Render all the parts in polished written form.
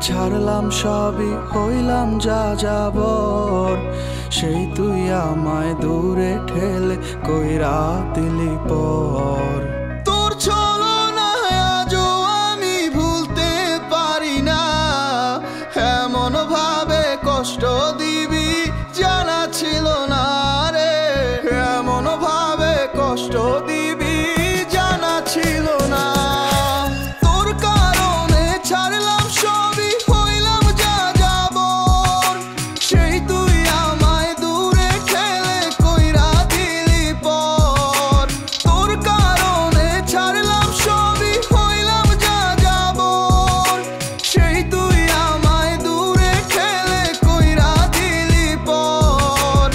ছাড়লাম সবই, হইলাম যা যাবর। সেই তুই আমায় দূরে ঠেলে কইরা দিলি পর। তোর ছলনা আজও আমি ভুলতে পারি না, এমন ভাবে কষ্ট দিবি জানা ছিল না রে, এমন ভাবে কষ্ট দিবি জানা ছিল না। তোর কারণে ছাড়লাম সবই, হইলাম যা যাবর। সেই তুই আমায় দূরে ঠেলে কইরা দিলি পর। তোর কারণে ছাড়লাম সবই, হইলাম যা যাবর। সেই তুই আমায় দূরে ঠেলে কইরা দিলি পর।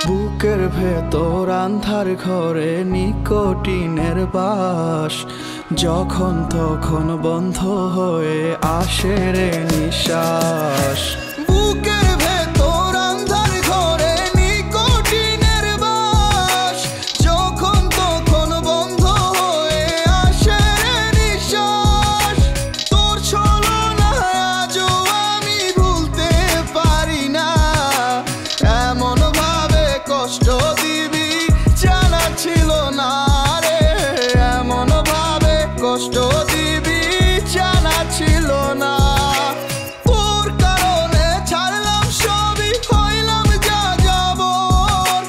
বুকের ভেতর আন্ধার ঘরে নিকোটিনের বাস, যখন তখন বন্ধ হয়ে আসে রে নিঃশ্বাস। বুকের ভেতর আন্ধার ঘরে নিকোটিনের বাস, যখন তখন বন্ধ হয়ে আসে রে নিঃশ্বাস। তোর ছলনা আজও আমি ভুলতে পারি না, এমন ভাবে কষ্ট দিবি জানা ছিল না রে, এমন ভাবে কষ্ট দিবি জানা ছিল না। তোর কারণে ছাড়লাম সবই, হইলাম যা যাবর।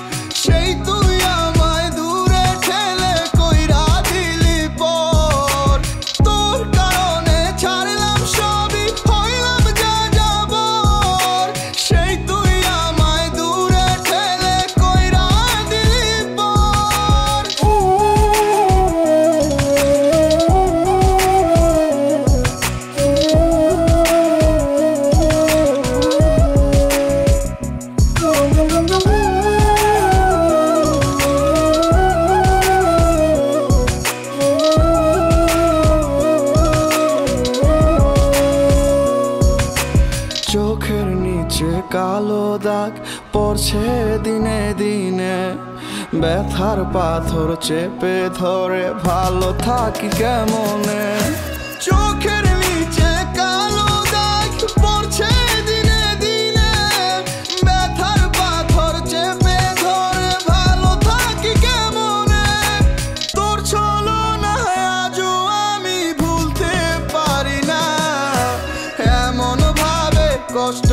সেই তুই আমায় দূরে ঠেলে কইরা দিলি পর। তোর কারণে ছাড়লাম সবই, হইলাম যা যাবর। সেই তুই আমায় দূরে ঠেলে কইরা দিলি পর। চোখের নিচে কালো দাগ পড়ছে দিনে দিনে, ব্যথার পাথর চেপে ধরে ভালো থাকি কেমনে। চোখের নিচে কালো দাগ পড়ছে দিনে দিনে, ব্যথার পাথর চেপে ধরে ভালো থাকি কেমনে। তোর ছলনা আজও আমি ভুলতে পারি না, এমন ভাবে কষ্ট